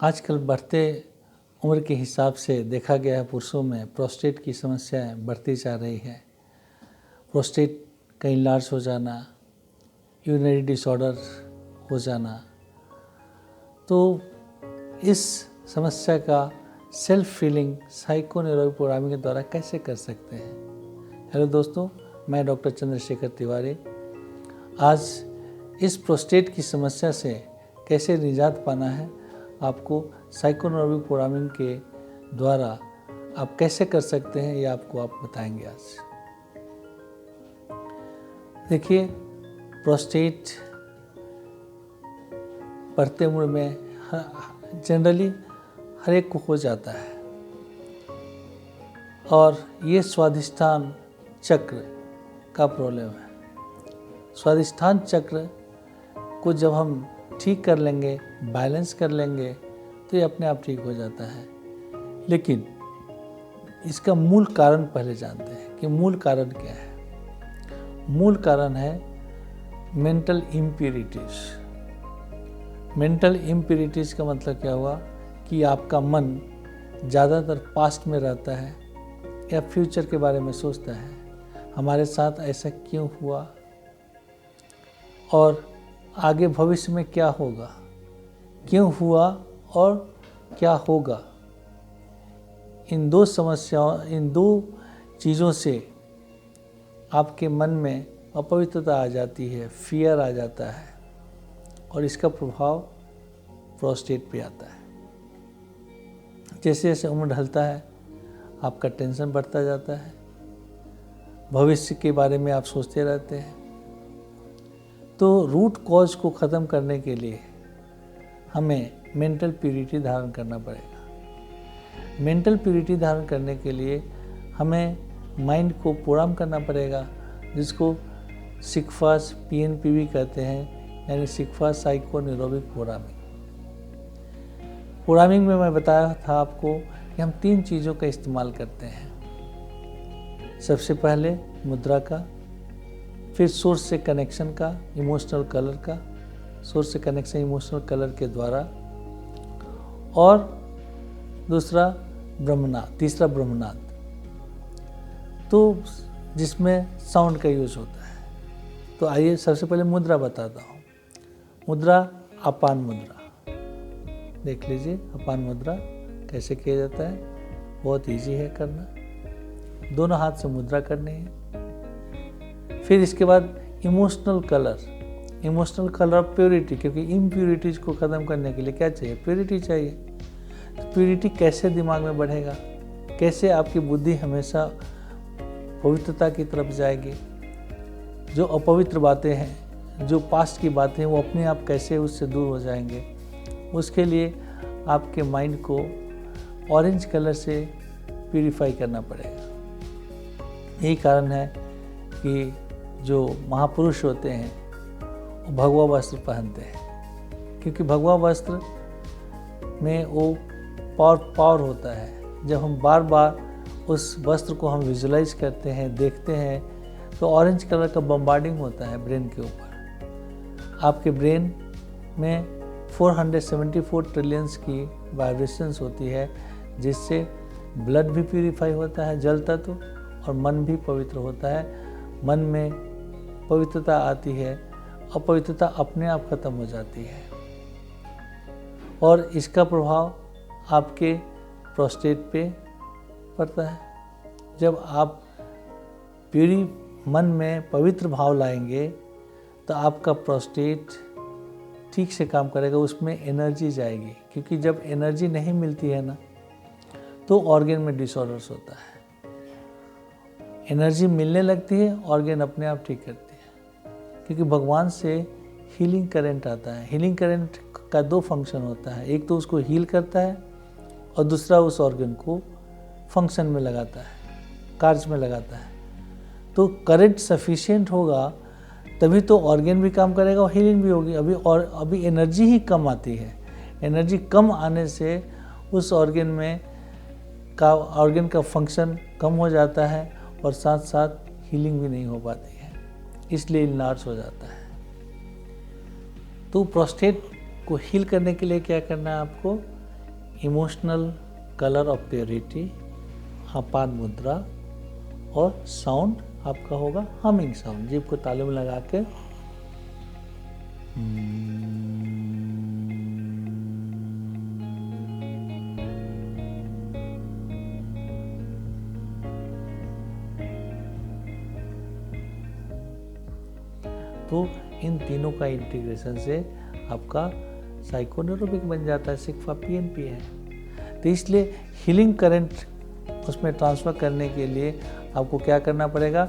आजकल बढ़ते उम्र के हिसाब से देखा गया है पुरुषों में प्रोस्टेट की समस्याएं बढ़ती जा रही है। प्रोस्टेट का इनलार्ज हो जाना, यूरिनरी डिसऑर्डर हो जाना, तो इस समस्या का सेल्फ फीलिंग साइकोन्यूरोटिक प्रोग्रामिंग के द्वारा कैसे कर सकते हैं। हेलो दोस्तों, मैं डॉक्टर चंद्रशेखर तिवारी। आज इस प्रोस्टेट की समस्या से कैसे निजात पाना है, आपको साइकोन्यूरोटिक प्रोग्रामिंग के द्वारा आप कैसे कर सकते हैं, ये आपको बताएंगे आज। देखिए, प्रोस्टेट बढ़ते उम्र में जनरली हर एक को हो जाता है और ये स्वादिष्ठान चक्र का प्रॉब्लम है। स्वादिष्ठान चक्र को जब हम ठीक कर लेंगे, बैलेंस कर लेंगे, तो ये अपने आप ठीक हो जाता है। लेकिन इसका मूल कारण पहले जानते हैं कि मूल कारण क्या है। मूल कारण है मेंटल इम्प्यूरिटीज। मेंटल इम्प्यूरिटीज का मतलब क्या हुआ कि आपका मन ज़्यादातर पास्ट में रहता है या फ्यूचर के बारे में सोचता है, हमारे साथ ऐसा क्यों हुआ और आगे भविष्य में क्या होगा, क्यों हुआ और क्या होगा। इन दो समस्याओं, इन दो चीज़ों से आपके मन में अपवित्रता आ जाती है, फियर आ जाता है और इसका प्रभाव प्रोस्टेट पे आता है। जैसे जैसे उम्र ढलता है, आपका टेंशन बढ़ता जाता है, भविष्य के बारे में आप सोचते रहते हैं। तो रूट कॉज को ख़त्म करने के लिए हमें मेंटल प्यूरिटी धारण करना पड़ेगा। मेंटल प्यूरिटी धारण करने के लिए हमें माइंड को प्रोग्राम करना पड़ेगा, जिसको सिकफास PNPV कहते हैं, यानी सिकफास साइकोन्यूरोटिक प्रोग्रामिंग। प्रोग्रामिंग में मैं बताया था आपको कि हम 3 चीज़ों का इस्तेमाल करते हैं। सबसे पहले मुद्रा का, फिर सोर्स से कनेक्शन का, इमोशनल कलर का, सोर्स से कनेक्शन इमोशनल कलर के द्वारा, और दूसरा ब्रह्मनाद, तीसरा ब्रह्मनाद, तो जिसमें साउंड का यूज होता है। तो आइए सबसे पहले मुद्रा बताता हूँ। मुद्रा अपान मुद्रा, देख लीजिए अपान मुद्रा कैसे किया जाता है। बहुत इजी है करना, दोनों हाथ से मुद्रा करनी है। फिर इसके बाद इमोशनल कलर ऑफ प्योरिटी, क्योंकि इम्प्योरिटीज को ख़त्म करने के लिए क्या चाहिए, प्योरिटी चाहिए। तो प्योरिटी कैसे दिमाग में बढ़ेगा, कैसे आपकी बुद्धि हमेशा पवित्रता की तरफ जाएगी। जो अपवित्र बातें हैं, जो पास्ट की बातें हैं, वो अपने आप कैसे उससे दूर हो जाएंगे। उसके लिए आपके माइंड को ऑरेंज कलर से प्यूरिफाई करना पड़ेगा। यही कारण है कि जो महापुरुष होते हैं वो भगवा वस्त्र पहनते हैं, क्योंकि भगवा वस्त्र में वो पावर होता है। जब हम बार बार उस वस्त्र को हम विजुलाइज करते हैं, देखते हैं, तो ऑरेंज कलर का बम्बार्डिंग होता है ब्रेन के ऊपर। आपके ब्रेन में 474 ट्रिलियंस की वाइब्रेशंस होती है, जिससे ब्लड भी प्यूरिफाई होता है, जल तत्व, और मन भी पवित्र होता है। मन में पवित्रता आती है, अपवित्रता अपने आप खत्म हो जाती है और इसका प्रभाव आपके प्रोस्टेट पे पड़ता है। जब आप प्यूरी मन में पवित्र भाव लाएंगे तो आपका प्रोस्टेट ठीक से काम करेगा, उसमें एनर्जी जाएगी, क्योंकि जब एनर्जी नहीं मिलती है ना, तो ऑर्गन में डिसऑर्डर्स होता है। एनर्जी मिलने लगती है, ऑर्गन अपने आप ठीक करती है, क्योंकि भगवान से हीलिंग करंट आता है। हीलिंग करंट का 2 फंक्शन होता है, एक तो उसको हील करता है और दूसरा उस ऑर्गन को फंक्शन में लगाता है, कार्य में लगाता है। तो करंट सफिशिएंट होगा तभी तो ऑर्गन भी काम करेगा और हीलिंग भी होगी। अभी एनर्जी ही कम आती है। एनर्जी कम आने से उस ऑर्गन का फंक्शन कम हो जाता है और साथ साथ हीलिंग भी नहीं हो पाती है, इसलिए इनलार्ज हो जाता है। तो प्रोस्टेट को हील करने के लिए क्या करना है आपको, इमोशनल कलर ऑफ प्योरिटी, आपान मुद्रा, और साउंड आपका होगा हमिंग साउंड, जीभ को तालू में लगा के तो इन तीनों का इंटीग्रेशन से आपका साइकोन्यूरोबिक बन जाता है, सिग्फा पीएनपी है। तो इसलिए हीलिंग करंट उसमें ट्रांसफ़र करने के लिए आपको क्या करना पड़ेगा,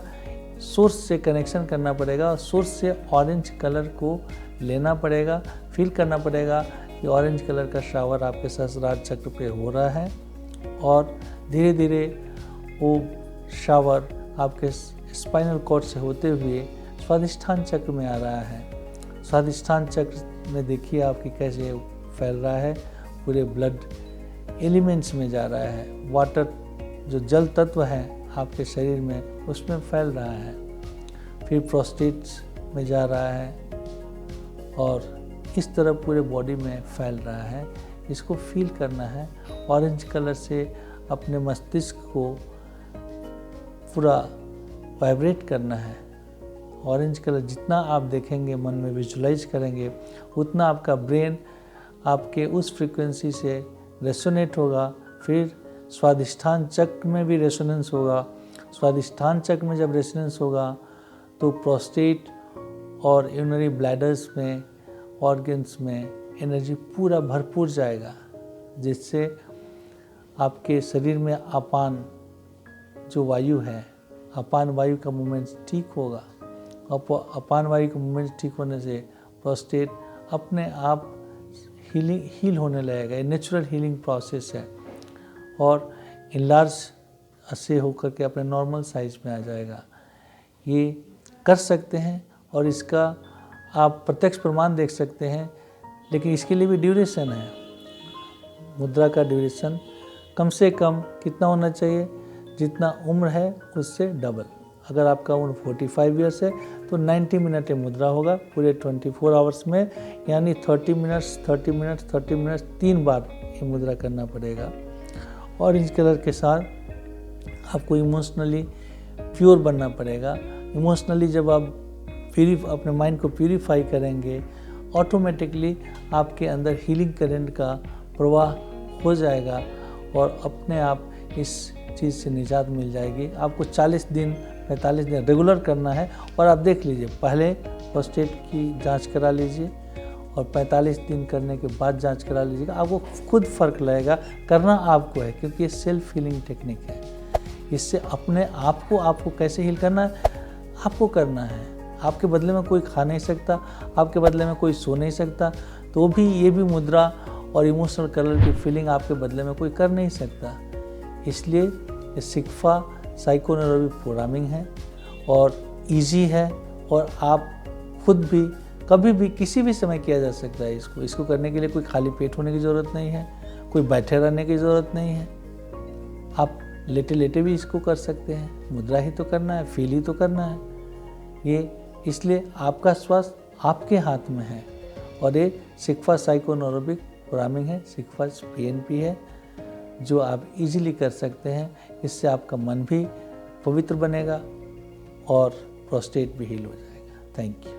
सोर्स से कनेक्शन करना पड़ेगा और सोर्स से ऑरेंज कलर को लेना पड़ेगा, फील करना पड़ेगा कि ऑरेंज कलर का शावर आपके सहस्रार चक्र पे हो रहा है और धीरे धीरे वो शावर आपके स्पाइनल कॉर्ड से होते हुए स्वादिष्ठान चक्र में आ रहा है। स्वादिष्ठान चक्र में देखिए आपकी कैसे फैल रहा है, पूरे ब्लड एलिमेंट्स में जा रहा है, वाटर जो जल तत्व है आपके शरीर में उसमें फैल रहा है, फिर प्रोस्टेट्स में जा रहा है और इस तरह पूरे बॉडी में फैल रहा है। इसको फील करना है, ऑरेंज कलर से अपने मस्तिष्क को पूरा वाइब्रेट करना है। ऑरेंज कलर जितना आप देखेंगे, मन में विजुलाइज करेंगे, उतना आपका ब्रेन आपके उस फ्रीक्वेंसी से रेसोनेट होगा। फिर स्वादिष्ठान चक्र में भी रेसोनेंस होगा। स्वादिष्ठान चक्र में जब रेसोनेंस होगा तो प्रोस्टेट और यूरिनरी ब्लैडर्स में, ऑर्गन्स में एनर्जी पूरा भरपूर जाएगा, जिससे आपके शरीर में अपान जो वायु है, अपान वायु का मूवमेंट ठीक होगा। अपान वायु का मूवमेंट ठीक होने से प्रोस्टेट अपने आप हील होने लगेगा। ये नेचुरल हीलिंग प्रोसेस है और इनलार्ज से होकर के अपने नॉर्मल साइज में आ जाएगा। ये कर सकते हैं और इसका आप प्रत्यक्ष प्रमाण देख सकते हैं, लेकिन इसके लिए भी ड्यूरेशन है। मुद्रा का ड्यूरेशन कम से कम कितना होना चाहिए, जितना उम्र है उससे डबल। अगर आपका उम्र 45 ईयर्स है तो 90 मिनट मुद्रा होगा पूरे 24 आवर्स में, यानी 30 मिनट्स 3 बार ये मुद्रा करना पड़ेगा। ऑरेंज कलर के साथ आपको इमोशनली प्योर बनना पड़ेगा। इमोशनली जब आप अपने माइंड को प्यूरीफाई करेंगे, ऑटोमेटिकली आपके अंदर हीलिंग करंट का प्रवाह हो जाएगा और अपने आप इस चीज़ से निजात मिल जाएगी। आपको 40 दिन 45 दिन रेगुलर करना है और आप देख लीजिए, पहले प्रोस्टेट की जांच करा लीजिए और 45 दिन करने के बाद जांच करा लीजिएगा। आपको खुद फर्क लगेगा। करना आपको है, क्योंकि ये सेल्फ हीलिंग टेक्निक है। इससे अपने आप को आपको कैसे हील करना है, आपको करना है। आपके बदले में कोई खा नहीं सकता, आपके बदले में कोई सो नहीं सकता, तो भी ये भी मुद्रा और इमोशनल कलर की फीलिंग आपके बदले में कोई कर नहीं सकता। इसलिए ये सिग्फा साइकोन्यूरोबिक प्रोग्रामिंग है और इजी है और आप खुद भी कभी भी किसी भी समय किया जा सकता है। इसको करने के लिए कोई खाली पेट होने की ज़रूरत नहीं है, कोई बैठे रहने की ज़रूरत नहीं है। आप लेटे लेटे भी इसको कर सकते हैं। मुद्रा ही तो करना है, फील ही तो करना है। ये इसलिए आपका स्वास्थ्य आपके हाथ में है और ये सिग्फा साइकोन्यूरोबिक प्रोग्रामिंग है, सिग्फा पीएनपी है, जो आप इजीली कर सकते हैं। इससे आपका मन भी पवित्र बनेगा और प्रोस्टेट भी हील हो जाएगा। Thank you.